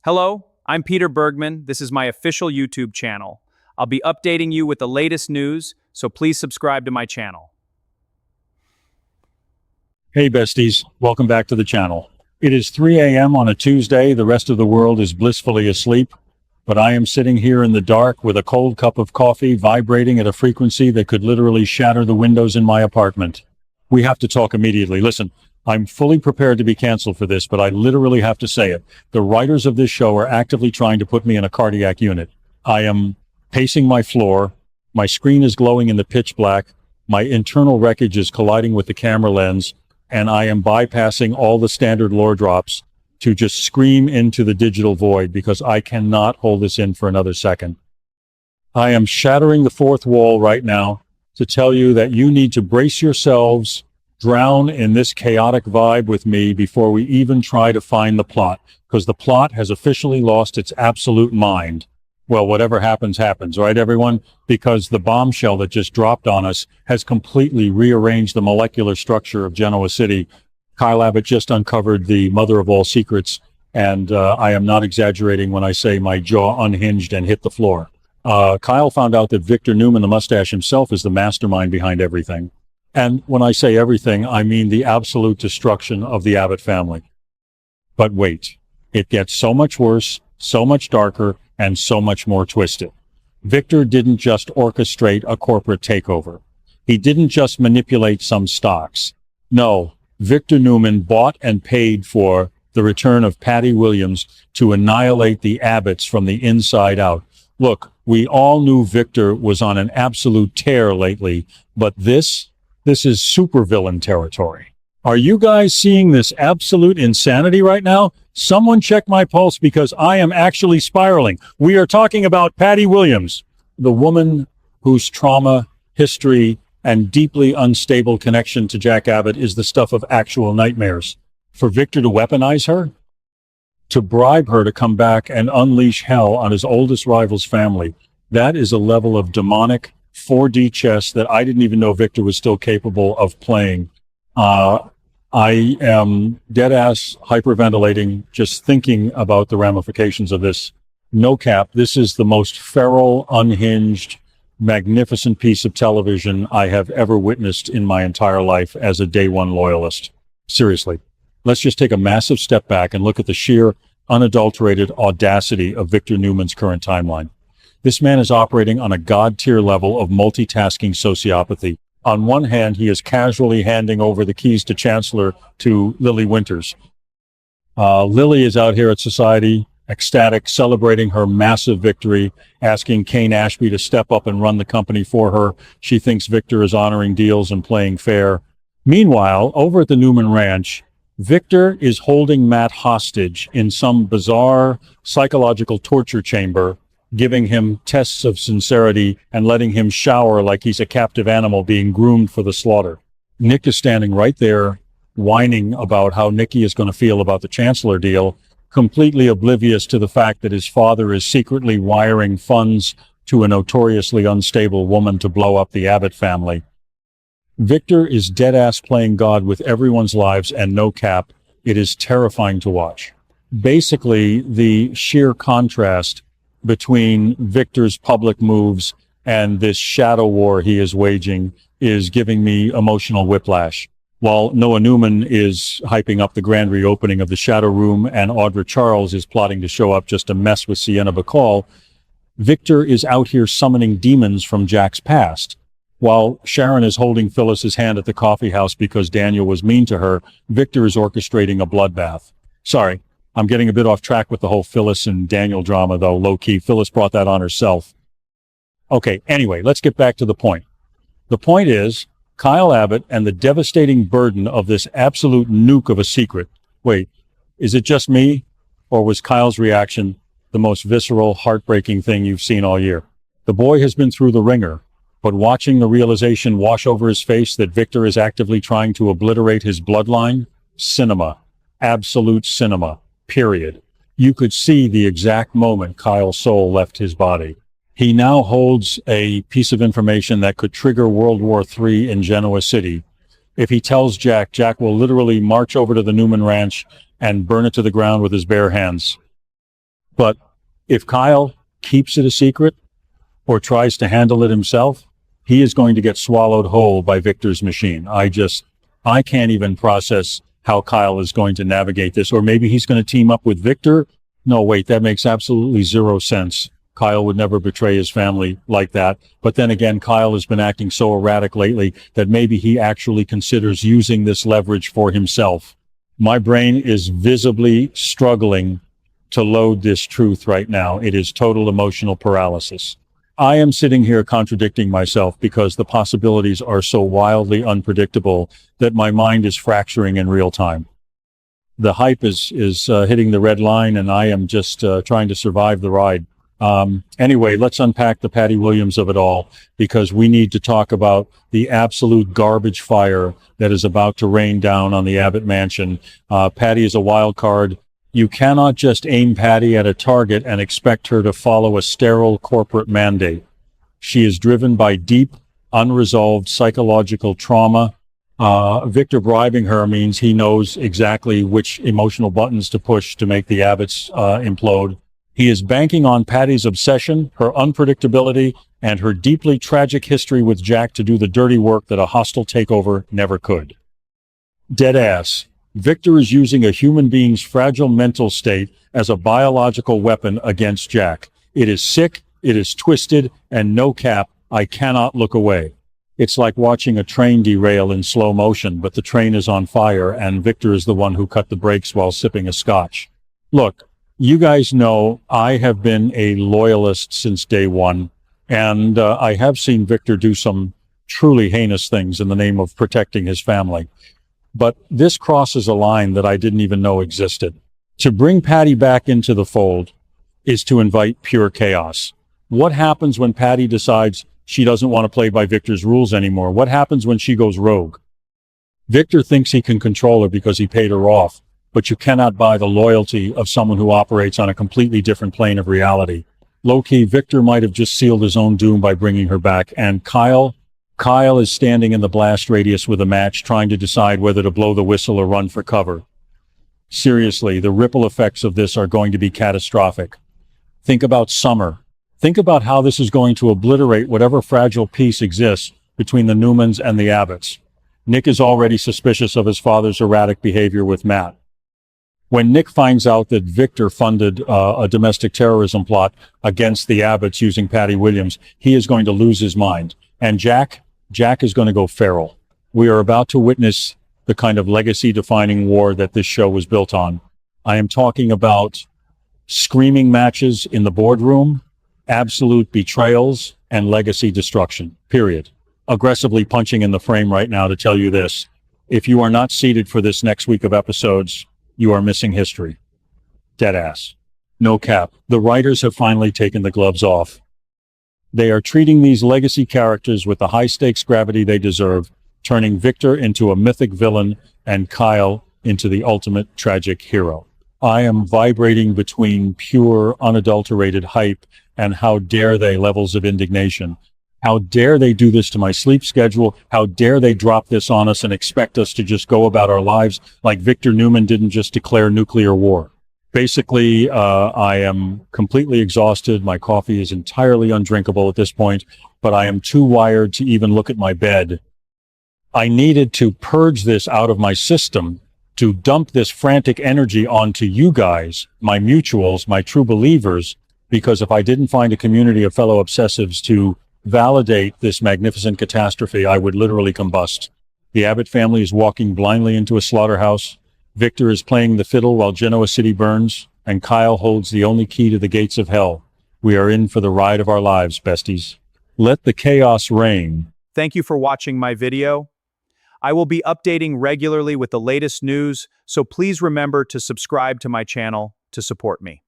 Hello, I'm Peter Bergman. This is my official YouTube channel. I'll be updating you with the latest news, so please subscribe to my channel. Hey besties, welcome back to the channel. It is 3 a.m. on a Tuesday. The rest of the world is blissfully asleep, but I am sitting here in the dark with a cold cup of coffee vibrating at a frequency that could literally shatter the windows in my apartment. We have to talk immediately. Listen, I'm fully prepared to be canceled for this, but I literally have to say it. The writers of this show are actively trying to put me in a cardiac unit. I am pacing my floor. My screen is glowing in the pitch black. My internal wreckage is colliding with the camera lens, and I am bypassing all the standard lore drops to just scream into the digital void because I cannot hold this in for another second. I am shattering the fourth wall right now to tell you that you need to brace yourselves, drown in this chaotic vibe with me before we even try to find the plot, because the plot has officially lost its absolute mind. Well, whatever happens, happens, right, everyone? Because the bombshell that just dropped on us has completely rearranged the molecular structure of Genoa City. Kyle Abbott just uncovered the mother of all secrets, and I am not exaggerating when I say my jaw unhinged and hit the floor. Kyle found out that Victor Newman, the mustache himself, is the mastermind behind everything. And when I say everything, I mean the absolute destruction of the Abbott family. But wait, it gets so much worse, so much darker, and so much more twisted. Victor didn't just orchestrate a corporate takeover. He didn't just manipulate some stocks. No, Victor Newman bought and paid for the return of Patty Williams to annihilate the Abbotts from the inside out. Look, we all knew Victor was on an absolute tear lately, but this is supervillain territory. Are you guys seeing this absolute insanity right now? Someone check my pulse because I am actually spiraling. We are talking about Patty Williams, the woman whose trauma, history, and deeply unstable connection to Jack Abbott is the stuff of actual nightmares. For Victor to weaponize her, to bribe her to come back and unleash hell on his oldest rival's family, that is a level of demonic 4D chess that I didn't even know Victor was still capable of playing. I am dead-ass hyperventilating just thinking about the ramifications of this. No cap, this is the most feral, unhinged, magnificent piece of television I have ever witnessed in my entire life as a day one loyalist. Seriously, let's just take a massive step back and look at the sheer, unadulterated audacity of Victor Newman's current timeline. This man is operating on a god-tier level of multitasking sociopathy. On one hand, he is casually handing over the keys to Chancellor to Lily Winters. Lily is out here at Society, ecstatic, celebrating her massive victory, asking Kane Ashby to step up and run the company for her. She thinks Victor is honoring deals and playing fair. Meanwhile, over at the Newman Ranch, Victor is holding Matt hostage in some bizarre psychological torture chamber, giving him tests of sincerity and letting him shower like he's a captive animal being groomed for the slaughter. Nick is standing right there, whining about how Nikki is going to feel about the Chancellor deal, completely oblivious to the fact that his father is secretly wiring funds to a notoriously unstable woman to blow up the Abbott family. Victor is dead-ass playing God with everyone's lives, and no cap, it is terrifying to watch. Basically, the sheer contrast between Victor's public moves and this shadow war he is waging is giving me emotional whiplash. While Noah Newman is hyping up the grand reopening of the Shadow Room and Audra Charles is plotting to show up just to mess with Sienna Bacall, Victor is out here summoning demons from Jack's past. While Sharon is holding Phyllis's hand at the coffee house because Daniel was mean to her, Victor is orchestrating a bloodbath. Sorry, I'm getting a bit off track with the whole Phyllis and Daniel drama, though, low-key. Phyllis brought that on herself. Okay, anyway, let's get back to the point. The point is, Kyle Abbott and the devastating burden of this absolute nuke of a secret. Wait, is it just me? Or was Kyle's reaction the most visceral, heartbreaking thing you've seen all year? The boy has been through the ringer, but watching the realization wash over his face that Victor is actively trying to obliterate his bloodline, cinema. Absolute cinema. Period. You could see the exact moment Kyle's soul left his body. He now holds a piece of information that could trigger World War III in Genoa City. If he tells Jack, Jack will literally march over to the Newman Ranch and burn it to the ground with his bare hands. But if Kyle keeps it a secret or tries to handle it himself, he is going to get swallowed whole by Victor's machine. I can't even process how Kyle is going to navigate this. Or maybe he's going to team up with Victor. No, wait, that makes absolutely zero sense. Kyle would never betray his family like that. But then again, Kyle has been acting so erratic lately that maybe he actually considers using this leverage for himself. My brain is visibly struggling to load this truth right now. It is total emotional paralysis. I am sitting here contradicting myself because the possibilities are so wildly unpredictable that my mind is fracturing in real time. The hype is hitting the red line, and I am just trying to survive the ride. Anyway, let's unpack the Patty Williams of it all, because we need to talk about the absolute garbage fire that is about to rain down on the Abbott mansion. Patty is a wild card. You cannot just aim Patty at a target and expect her to follow a sterile corporate mandate. She is driven by deep, unresolved psychological trauma. Victor bribing her means he knows exactly which emotional buttons to push to make the Abbotts implode. He is banking on Patty's obsession, her unpredictability, and her deeply tragic history with Jack to do the dirty work that a hostile takeover never could. Deadass. Victor is using a human being's fragile mental state as a biological weapon against Jack. It is sick, it is twisted, and no cap, I cannot look away. It's like watching a train derail in slow motion, but the train is on fire, and Victor is the one who cut the brakes while sipping a scotch. Look, you guys know I have been a loyalist since day one, and I have seen Victor do some truly heinous things in the name of protecting his family. But this crosses a line that I didn't even know existed. To bring Patty back into the fold is to invite pure chaos. What happens when Patty decides she doesn't want to play by Victor's rules anymore? What happens when she goes rogue? Victor thinks he can control her because he paid her off, but you cannot buy the loyalty of someone who operates on a completely different plane of reality. Low-key, Victor might have just sealed his own doom by bringing her back, and Kyle is standing in the blast radius with a match, trying to decide whether to blow the whistle or run for cover. Seriously, the ripple effects of this are going to be catastrophic. Think about Summer. Think about how this is going to obliterate whatever fragile peace exists between the Newmans and the Abbotts. Nick is already suspicious of his father's erratic behavior with Matt. When Nick finds out that Victor funded a domestic terrorism plot against the Abbotts using Patty Williams, he is going to lose his mind. And Jack is going to go feral. We are about to witness the kind of legacy-defining war that this show was built on. I am talking about screaming matches in the boardroom, absolute betrayals, and legacy destruction, period. Aggressively punching in the frame right now to tell you this. If you are not seated for this next week of episodes, you are missing history. Deadass. No cap. The writers have finally taken the gloves off. They are treating these legacy characters with the high-stakes gravity they deserve, turning Victor into a mythic villain and Kyle into the ultimate tragic hero. I am vibrating between pure, unadulterated hype and how dare they levels of indignation. How dare they do this to my sleep schedule? How dare they drop this on us and expect us to just go about our lives like Victor Newman didn't just declare nuclear war? Basically, I am completely exhausted. My coffee is entirely undrinkable at this point, but I am too wired to even look at my bed. I needed to purge this out of my system, to dump this frantic energy onto you guys, my mutuals, my true believers, because if I didn't find a community of fellow obsessives to validate this magnificent catastrophe, I would literally combust. The Abbott family is walking blindly into a slaughterhouse. Victor is playing the fiddle while Genoa City burns, and Kyle holds the only key to the gates of hell. We are in for the ride of our lives, besties. Let the chaos reign. Thank you for watching my video. I will be updating regularly with the latest news, so please remember to subscribe to my channel to support me.